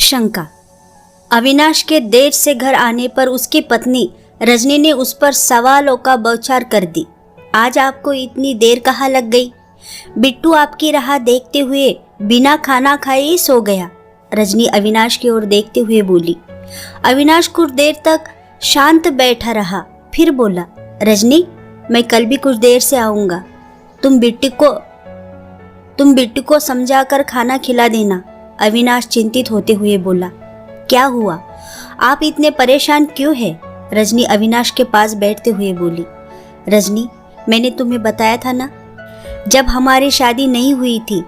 शंका। अविनाश के देर से घर आने पर उसकी पत्नी रजनी ने उस पर सवालों का बौछार कर दी। आज आपको इतनी देर कहाँ लग गई? बिट्टू आपकी राह देखते हुए बिना खाना खाए ही सो गया। रजनी अविनाश की ओर देखते हुए बोली। अविनाश कुछ देर तक शांत बैठा रहा, फिर बोला, रजनी, मैं कल भी कुछ देर से आऊंगा। तुम बिट्टू को समझाकर खाना खिला देना। अविनाश चिंतित होते हुए बोला। क्या हुआ? आप इतने परेशान क्यों हैं? रजनी अविनाश के पास बैठते हुए बोली। रजनी, मैंने तुम्हें बताया था ना, जब हमारी शादी नहीं हुई थी,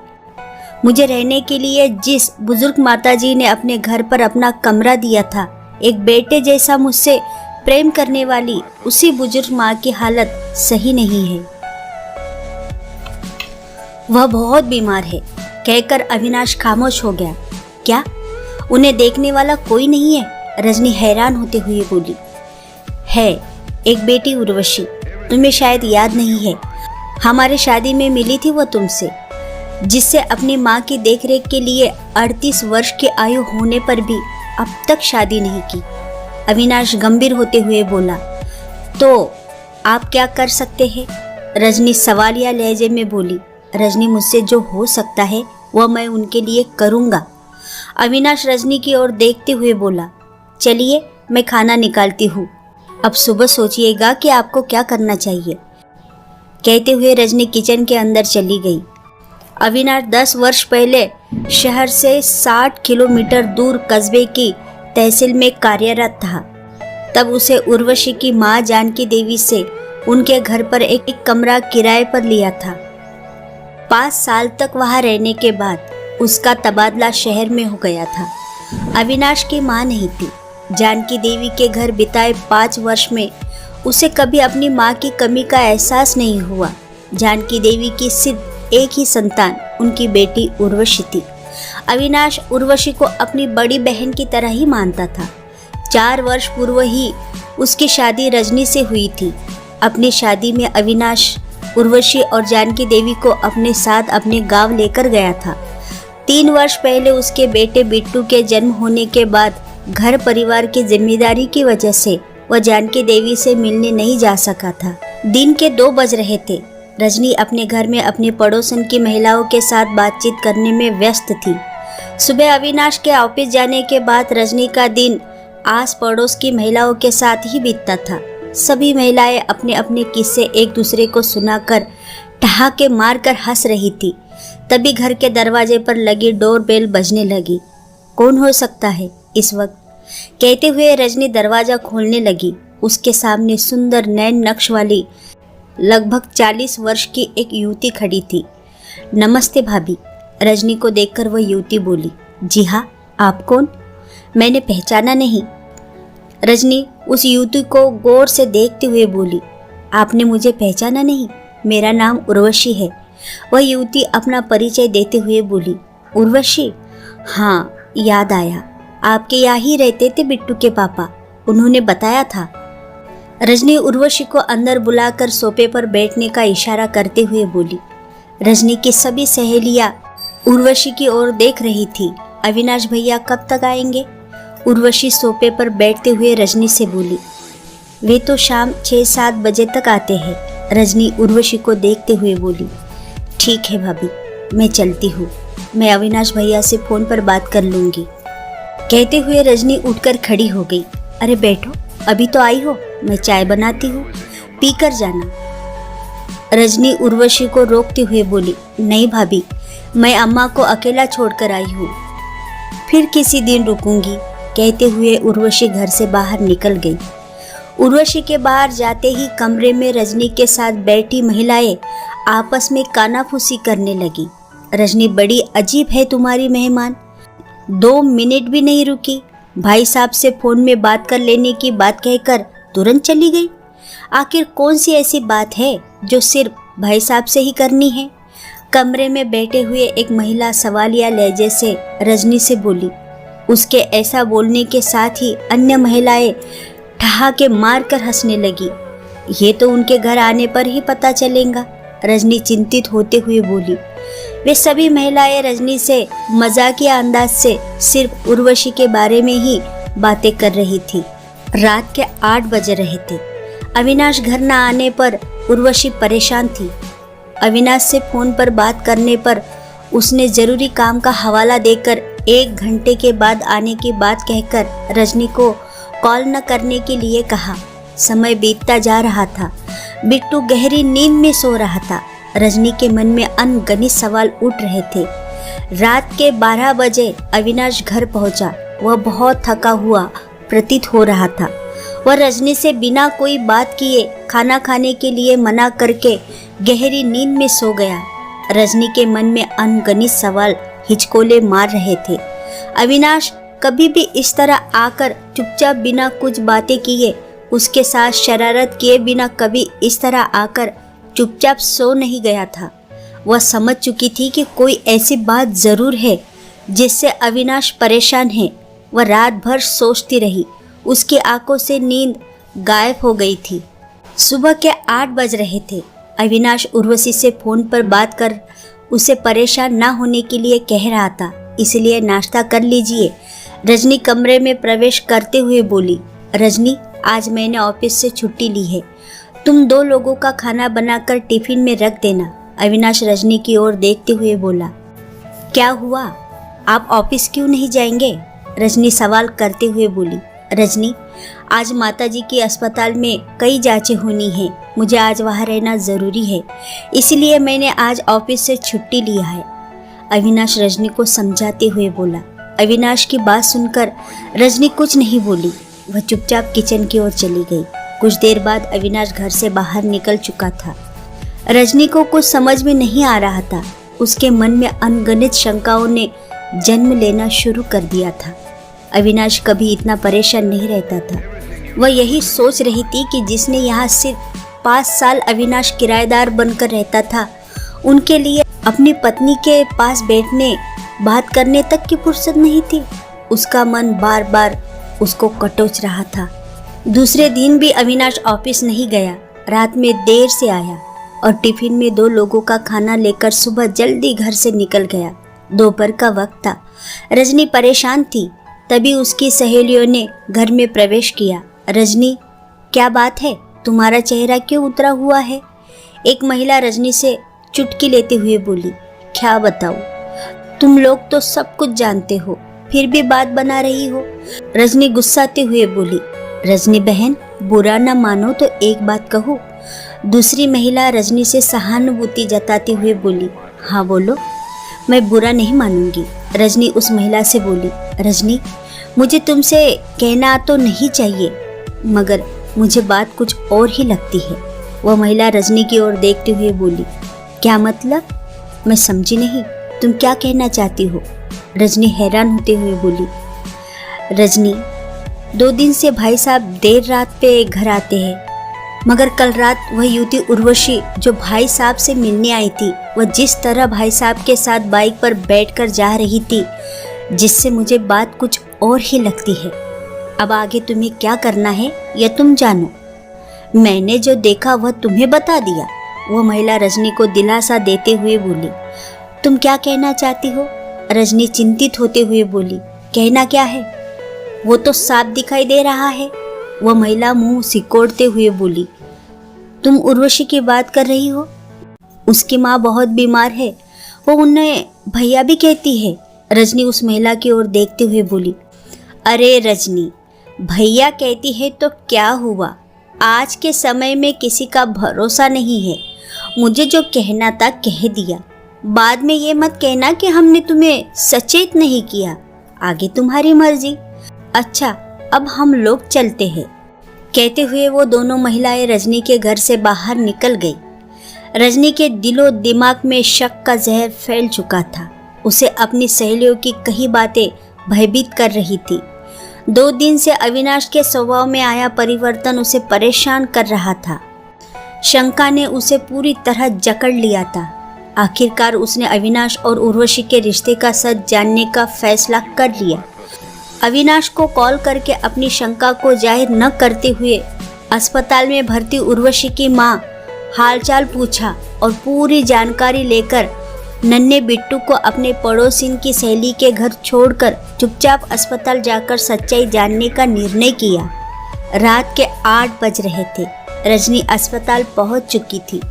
मुझे रहने के लिए जिस बुजुर्ग माताजी ने अपने घर पर अपना कमरा दिया था, एक बेटे जैसा मुझसे प्रेम करने वाली उसी बुजुर्ग माँ की हालत सही नहीं है। वह बहुत बीमार है, कहकर अविनाश खामोश हो गया। क्या उन्हें देखने वाला कोई नहीं है? रजनी हैरान होते हुए बोली। है, एक बेटी उर्वशी, तुम्हें शायद याद नहीं है, हमारे शादी में मिली थी वो तुमसे, जिससे अपनी माँ की देखरेख के लिए 38 वर्ष की आयु होने पर भी अब तक शादी नहीं की। अविनाश गंभीर होते हुए बोला। तो आप क्या कर सकते हैं? रजनी सवालिया लहजे में बोली। रजनी, मुझसे जो हो सकता है वह मैं उनके लिए करूँगा। अविनाश रजनी की ओर देखते हुए बोला। चलिए, मैं खाना निकालती हूँ, अब सुबह सोचिएगा कि आपको क्या करना चाहिए। कहते हुए रजनी किचन के अंदर चली गई। अविनाश 10 वर्ष पहले शहर से 60 किलोमीटर दूर कस्बे की तहसील में कार्यरत था। तब उसे उर्वशी की माँ जानकी देवी से उनके घर पर एक कमरा किराए पर लिया था। 5 साल तक वहाँ रहने के बाद उसका तबादला शहर में हो गया था। अविनाश की माँ नहीं थी। जानकी देवी के घर बिताए 5 वर्ष में उसे कभी अपनी माँ की कमी का एहसास नहीं हुआ। जानकी देवी की सिर्फ एक ही संतान उनकी बेटी उर्वशी थी। अविनाश उर्वशी को अपनी बड़ी बहन की तरह ही मानता था। 4 वर्ष पूर्व ही उसकी शादी रजनी से हुई थी। अपनी शादी में अविनाश उर्वशी और जानकी देवी को अपने साथ अपने गांव लेकर गया था। 3 वर्ष पहले उसके बेटे बिट्टू के जन्म होने के बाद घर परिवार की जिम्मेदारी की वजह से वह जानकी देवी से मिलने नहीं जा सका था। दिन के 2 बज रहे थे। रजनी अपने घर में अपने पड़ोसन की महिलाओं के साथ बातचीत करने में व्यस्त थी। सुबह अविनाश के ऑफिस जाने के बाद रजनी का दिन आस पड़ोस की महिलाओं के साथ ही बीतता था। सभी महिलाएं अपने अपने किस्से एक दूसरे को सुनाकर ठहाके मारकर हंस रही थी। तभी घर के दरवाजे पर लगी डोरबेल बजने लगी। कौन हो सकता है इस वक्त? कहते हुए रजनी दरवाजा खोलने लगी। उसके सामने सुंदर नैन नक्श वाली लगभग 40 वर्ष की एक युवती खड़ी थी। नमस्ते भाभी। रजनी को देखकर वह युवती बोली। जी हाँ, आप कौन? मैंने पहचाना नहीं। रजनी उस युवती को गौर से देखते हुए बोली। आपने मुझे पहचाना नहीं? मेरा नाम उर्वशी है। वह युवती अपना परिचय देते हुए बोली। उर्वशी? हाँ, याद आया, आपके यहाँ ही रहते थे बिट्टू के पापा, उन्होंने बताया था। रजनी उर्वशी को अंदर बुलाकर सोफे पर बैठने का इशारा करते हुए बोली। रजनी की सभी सहेलियां उर्वशी की ओर देख रही थी। अविनाश भैया कब तक आएंगे? उर्वशी सोफे पर बैठते हुए रजनी से बोली। वे तो शाम 6-7 बजे तक आते हैं। रजनी उर्वशी को देखते हुए बोली। ठीक है भाभी, मैं चलती हूँ, मैं अविनाश भैया से फ़ोन पर बात कर लूँगी। कहते हुए रजनी उठकर खड़ी हो गई। अरे बैठो, अभी तो आई हो, मैं चाय बनाती हूँ, पीकर जाना। रजनी उर्वशी को रोकते हुए बोली। नहीं भाभी, मैं अम्मा को अकेला छोड़कर आई हूँ, फिर किसी दिन रुकूंगी। कहते हुए उर्वशी घर से बाहर निकल गई। उर्वशी के बाहर जाते ही कमरे में रजनी के साथ बैठी महिलाएं आपस में कानाफूसी करने लगी। रजनी, बड़ी अजीब है तुम्हारी मेहमान, 2 मिनट भी नहीं रुकी, भाई साहब से फ़ोन में बात कर लेने की बात कहकर तुरंत चली गई। आखिर कौन सी ऐसी बात है जो सिर्फ भाई साहब से ही करनी है? कमरे में बैठे हुए एक महिला सवालिया लहजे से रजनी से बोली। उसके ऐसा बोलने के साथ ही अन्य महिलाएं ठहाके मार कर हंसने लगी। ये तो उनके घर आने पर ही पता चलेगा। रजनी चिंतित होते हुए बोली। वे सभी महिलाएं रजनी से मजाकिया अंदाज से सिर्फ उर्वशी के बारे में ही बातें कर रही थी। रात के 8 बज रहे थे। अविनाश घर न आने पर उर्वशी परेशान थी। अविनाश से फोन पर बात करने पर उसने जरूरी काम का हवाला देकर 1 घंटे के बाद आने की बात कहकर रजनी को कॉल न करने के लिए कहा। समय बीतता जा रहा था। बिट्टू गहरी नींद में सो रहा था। रजनी के मन में अनगिनत सवाल उठ रहे थे। रात के 12 बजे अविनाश घर पहुंचा। वह बहुत थका हुआ प्रतीत हो रहा था। वह रजनी से बिना कोई बात किए खाना खाने के लिए मना करके गहरी नींद में सो गया। रजनी के मन में अनगिनत सवाल हिचकोले मार रहे थे। अविनाश कभी भी इस तरह आकर चुपचाप बिना कुछ बातें किए, उसके साथ शरारत किए बिना कभी इस तरह आकर चुपचाप सो नहीं गया था। वह समझ चुकी थी कि कोई ऐसी बात जरूर है जिससे अविनाश परेशान है। वह रात भर सोचती रही। उसकी आंखों से नींद गायब हो गई थी। सुबह के 8 बज रहे थे। अविनाश उर्वशी से फोन पर बात कर उसे परेशान ना होने के लिए कह रहा था, इसलिए नाश्ता कर लीजिए। रजनी कमरे में प्रवेश करते हुए बोली, रजनी, आज मैंने ऑफिस से छुट्टी ली है। तुम 2 लोगों का खाना बनाकर टिफिन में रख देना। अविनाश रजनी की ओर देखते हुए बोला, क्या हुआ, आप ऑफिस क्यों नहीं जाएंगे? रजनी सवाल करते हुए बोली, रजनी, आज माताजी की अस्पताल में कई जांचें होनी हैं। मुझे आज वहाँ रहना ज़रूरी है, इसलिए मैंने आज ऑफिस से छुट्टी लिया है। अविनाश रजनी को समझाते हुए बोला। अविनाश की बात सुनकर रजनी कुछ नहीं बोली। वह चुपचाप किचन की ओर चली गई। कुछ देर बाद अविनाश घर से बाहर निकल चुका था। रजनी को कुछ समझ में नहीं आ रहा था। उसके मन में अनगिनत शंकाओं ने जन्म लेना शुरू कर दिया था। अविनाश कभी इतना परेशान नहीं रहता था। वह यही सोच रही थी कि जिसने यहाँ सिर्फ 5 साल अविनाश किराएदार बनकर रहता था, उनके लिए अपनी पत्नी के पास बैठने बात करने तक की फुर्सत नहीं थी। उसका मन बार बार उसको कटोच रहा था। दूसरे दिन भी अविनाश ऑफिस नहीं गया। रात में देर से आया और टिफिन में 2 लोगों का खाना लेकर सुबह जल्दी घर से निकल गया। दोपहर का वक्त था। रजनी परेशान थी। तभी उसकी सहेलियों ने घर में प्रवेश किया। रजनी, क्या बात है, तुम्हारा चेहरा क्यों उतरा हुआ है? एक महिला रजनी से चुटकी लेते हुए बोली, क्या बताऊं, तुम लोग तो सब कुछ जानते हो, फिर भी बात बना रही हो। रजनी गुस्साते हुए बोली, रजनी बहन, बुरा न मानो तो एक बात कहूँ। दूसरी महिला रजनी से सहानुभूति जताते हुए बोली, हाँ बोलो, मैं बुरा नहीं मानूंगी। रजनी उस महिला से बोली, रजनी, मुझे तुमसे कहना तो नहीं चाहिए, मगर मुझे बात कुछ और ही लगती है। वह महिला रजनी की ओर देखते हुए बोली, क्या मतलब? मैं समझी नहीं, तुम क्या कहना चाहती हो? रजनी हैरान होते हुए बोली, रजनी, 2 दिन से भाई साहब देर रात पे घर आते हैं, मगर कल रात वह युवती उर्वशी जो भाई साहब से मिलने आई थी, वह जिस तरह भाई साहब के साथ बाइक पर बैठकर जा रही थी, जिससे मुझे बात कुछ और ही लगती है। अब आगे तुम्हें क्या करना है यह तुम जानो। मैंने जो देखा वह तुम्हें बता दिया। वह महिला रजनी को दिलासा देते हुए बोली, तुम क्या कहना चाहती हो? रजनी चिंतित होते हुए बोली, कहना क्या है, वो तो साफ दिखाई दे रहा है। वह महिला मुंह सिकोड़ते हुए बोली, तुम उर्वशी की बात कर रही हो? उसकी माँ बहुत बीमार है, वो उन्हें भैया भी कहती है। रजनी उस महिला की ओर देखते हुए बोली, अरे रजनी, भैया कहती है तो क्या हुआ, आज के समय में किसी का भरोसा नहीं है। मुझे जो कहना था कह दिया, बाद में ये मत कहना कि हमने तुम्हें सचेत नहीं किया। आगे तुम्हारी मर्जी। अच्छा, अब हम लोग चलते हैं। कहते हुए वो दोनों महिलाएं रजनी के घर से बाहर निकल गई। रजनी के दिलो दिमाग में शक का जहर फैल चुका था। उसे अपनी सहेलियों की कई बातें भयभीत कर रही थी। 2 दिन से अविनाश के स्वभाव में आया परिवर्तन उसे परेशान कर रहा था। शंका ने उसे पूरी तरह जकड़ लिया था। आखिरकार उसने अविनाश और उर्वशी के रिश्ते का सच जानने का फैसला कर लिया। अविनाश को कॉल करके अपनी शंका को जाहिर न करते हुए अस्पताल में भर्ती उर्वशी की मां हालचाल पूछा और पूरी जानकारी लेकर नन्हे बिट्टू को अपने पड़ोसिन की सहेली के घर छोड़कर चुपचाप अस्पताल जाकर सच्चाई जानने का निर्णय किया। रात के 8 बज रहे थे। रजनी अस्पताल पहुंच चुकी थी।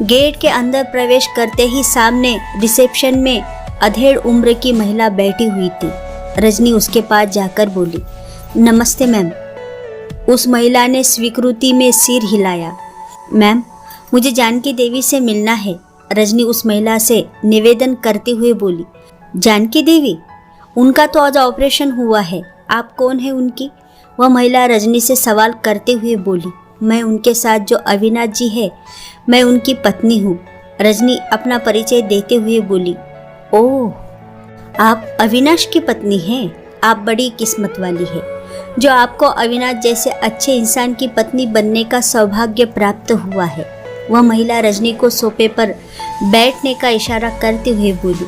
गेट के अंदर प्रवेश करते ही सामने रिसेप्शन में अधेड़ उम्र की महिला बैठी हुई थी। रजनी उसके पास जाकर बोली, नमस्ते मैम। उस महिला ने स्वीकृति में सिर हिलाया। मैम, मुझे जानकी देवी से मिलना है, रजनी उस महिला से निवेदन करते हुए बोली। जानकी देवी? उनका तो आज ऑपरेशन हुआ है, आप कौन है उनकी? वह महिला रजनी से सवाल करते हुए बोली। मैं उनके साथ जो अविनाश जी है, मैं उनकी पत्नी हूँ, रजनी अपना परिचय देते हुए बोली। ओह, आप अविनाश की पत्नी हैं? आप बड़ी किस्मत वाली है जो आपको अविनाश जैसे अच्छे इंसान की पत्नी बनने का सौभाग्य प्राप्त हुआ है। वह महिला रजनी को सोफे पर बैठने का इशारा करते हुए बोली।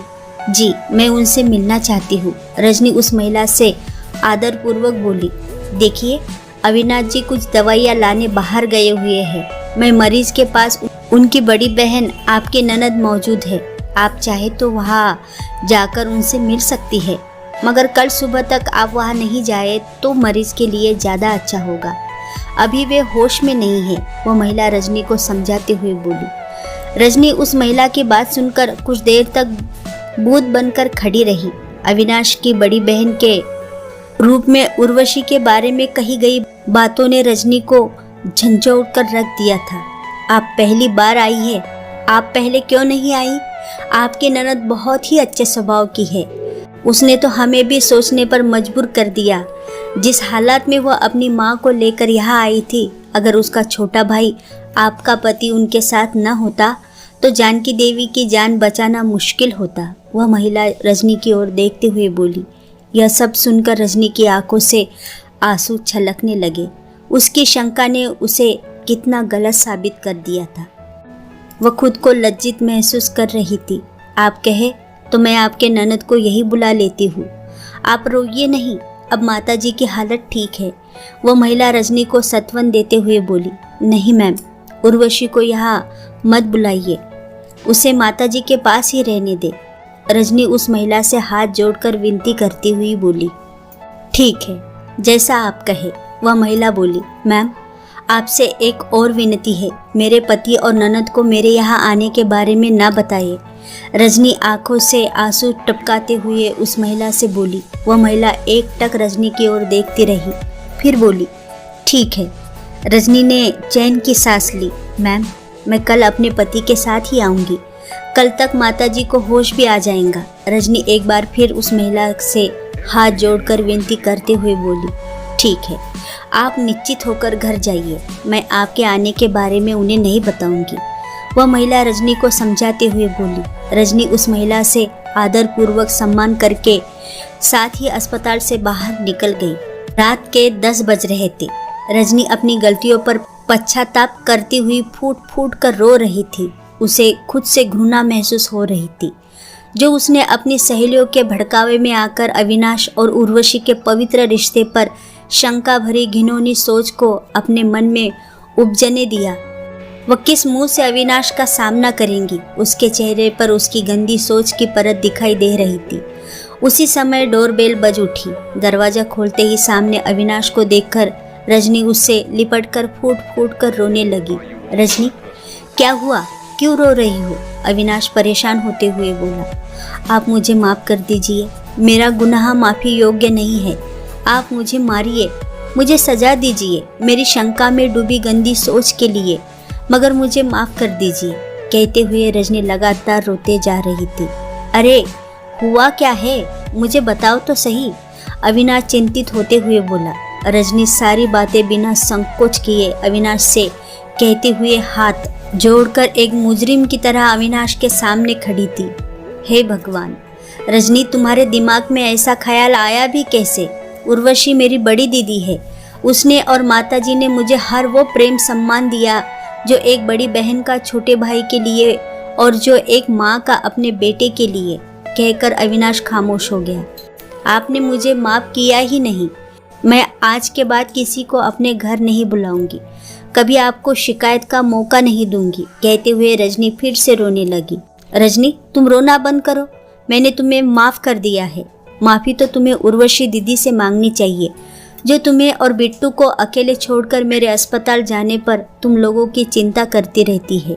जी, मैं उनसे मिलना चाहती हूँ, रजनी उस महिला से आदरपूर्वक बोली। देखिए, अविनाश जी कुछ दवाइयाँ लाने बाहर गए हुए हैं। मैं मरीज के पास उनकी बड़ी बहन आपकी ननद मौजूद है, आप चाहे तो वहाँ जाकर उनसे मिल सकती है, मगर कल सुबह तक आप वहाँ नहीं जाए तो मरीज के लिए ज़्यादा अच्छा होगा। अभी वे होश में नहीं है, वो महिला रजनी को समझाते हुए बोली। रजनी उस महिला की बात सुनकर कुछ देर तक भूत बनकर खड़ी रही। अविनाश की बड़ी बहन के रूप में उर्वशी के बारे में कही गई बातों ने रजनी को झंझोड़ कर रख दिया था। आप पहली बार आई है, आप पहले क्यों नहीं आई? आपकी ननद बहुत ही अच्छे स्वभाव की है, उसने तो हमें भी सोचने पर मजबूर कर दिया। जिस हालात में वह अपनी माँ को लेकर यहाँ आई थी, अगर उसका छोटा भाई आपका पति उनके साथ न होता तो जानकी देवी की जान बचाना मुश्किल होता। वह महिला रजनी की ओर देखते हुए बोली। यह सब सुनकर रजनी की आंखों से आंसू छलकने लगे। उसकी शंका ने उसे कितना गलत साबित कर दिया था। वह खुद को लज्जित महसूस कर रही थी। आप कहे तो मैं आपके ननद को यही बुला लेती हूँ, आप रोइए नहीं, अब माताजी की हालत ठीक है। वह महिला रजनी को सांत्वना देते हुए बोली। नहीं मैम, उर्वशी को यहाँ मत बुलाइए, उसे माताजी के पास ही रहने दे, रजनी उस महिला से हाथ जोड़कर विनती करती हुई बोली। ठीक है, जैसा आप कहे, वह महिला बोली। मैम, आपसे एक और विनती है, मेरे पति और ननद को मेरे यहाँ आने के बारे में ना बताइए, रजनी आंखों से आंसू टपकाते हुए उस महिला से बोली। वह महिला एकटक रजनी की ओर देखती रही, फिर बोली। ठीक है। रजनी ने चैन की सांस ली। मैम, मैं कल अपने पति के साथ ही आऊँगी, कल तक माताजी को होश भी आ जाएगा, रजनी एक बार फिर उस महिला से हाथ जोड़कर विनती करते हुए बोली। ठीक है, आप निश्चित होकर घर जाइए, मैं आपके आने के बारे में उन्हें नहीं बताऊंगी, वह महिला रजनी को समझाते हुए बोली। रजनी उस महिला से आदरपूर्वक सम्मान करके साथ ही अस्पताल से बाहर निकल गई। रात के 10 बज रहे थे। रजनी अपनी गलतियों पर पश्चाताप करती हुई फूट फूट कर रो रही थी। उसे खुद से घृणा महसूस हो रही थी जो उसने अपनी सहेलियों के भड़कावे में आकर अविनाश और उर्वशी के पवित्र रिश्ते पर शंका भरी घिनौनी सोच को अपने मन में उपजने दिया। वह किस मुंह से अविनाश का सामना करेंगी? उसके चेहरे पर उसकी गंदी सोच की परत दिखाई दे रही थी। उसी समय डोरबेल बज उठी। दरवाजा खोलते ही सामने अविनाश को देखकर रजनी उससे लिपटकर फूट फूट कर रोने लगी। रजनी, क्या हुआ? क्यों रो रही हो? अविनाश परेशान होते हुए बोला। आप मुझे माफ़ कर दीजिए, मेरा गुनाह माफ़ी योग्य नहीं है, आप मुझे मारिए, मुझे सजा दीजिए मेरी शंका में डूबी गंदी सोच के लिए, मगर मुझे माफ़ कर दीजिए। कहते हुए रजनी लगातार रोते जा रही थी। अरे हुआ क्या है, मुझे बताओ तो सही, अविनाश चिंतित होते हुए बोला। रजनी सारी बातें बिना संकोच किए अविनाश से कहते हुए हाथ जोड़कर एक मुजरिम की तरह अविनाश के सामने खड़ी थी। हे भगवान, रजनी, तुम्हारे दिमाग में ऐसा ख्याल आया भी कैसे? उर्वशी मेरी बड़ी दीदी है, उसने और माताजी ने मुझे हर वो प्रेम सम्मान दिया जो एक बड़ी बहन का छोटे भाई के लिए और जो एक माँ का अपने बेटे के लिए। कहकर अविनाश खामोश हो गया। आपने मुझे माफ़ किया ही नहीं, मैं आज के बाद किसी को अपने घर नहीं बुलाऊंगी, कभी आपको शिकायत का मौका नहीं दूंगी। कहते हुए रजनी फिर से रोने लगी। रजनी, तुम रोना बंद करो। मैंने तुम्हें माफ़ कर दिया है। माफ़ी तो तुम्हें उर्वशी दीदी से मांगनी चाहिए, जो तुम्हें और बिट्टू को अकेले छोड़कर मेरे अस्पताल जाने पर तुम लोगों की चिंता करती रहती है।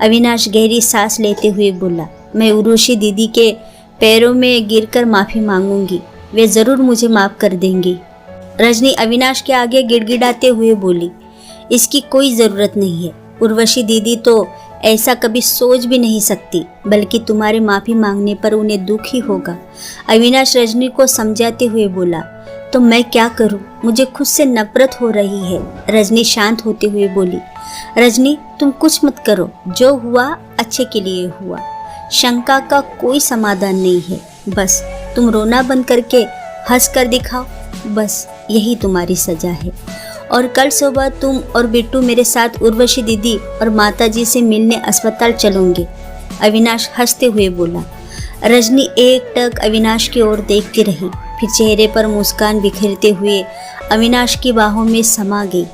अविनाश गहरी सांस लेते हुए बोला, मैं उर्वशी दीदी के पैरों में गिरकर माफ़ी मांगूंगी। वे ज़रूर मुझे माफ़ कर देंगी। रजनी अविनाश के आगे गिड़गिड़ाते हुए बोली, इसकी कोई ज़रूरत नहीं है। उर्वशी दीदी तो ऐसा कभी सोच भी नहीं सकती, बल्कि तुम्हारे माफ़ी मांगने पर उन्हें दुख ही होगा। अविनाश रजनी को समझाते हुए बोला, तो मैं क्या करूं? मुझे खुद से नफरत हो रही है। रजनी शांत होते हुए बोली, रजनी तुम कुछ मत करो, जो हुआ अच्छे के लिए हुआ। शंका का कोई समाधान नहीं है। बस तुम रोना बंद करके हंस कर दिखाओ, बस यही तुम्हारी सजा है। और कल सुबह तुम और बिट्टू मेरे साथ उर्वशी दीदी और माताजी से मिलने अस्पताल चलोगे। अविनाश हंसते हुए बोला। रजनी एकटक अविनाश की ओर देखती रही, फिर चेहरे पर मुस्कान बिखेरते हुए अविनाश की बाहों में समा गई।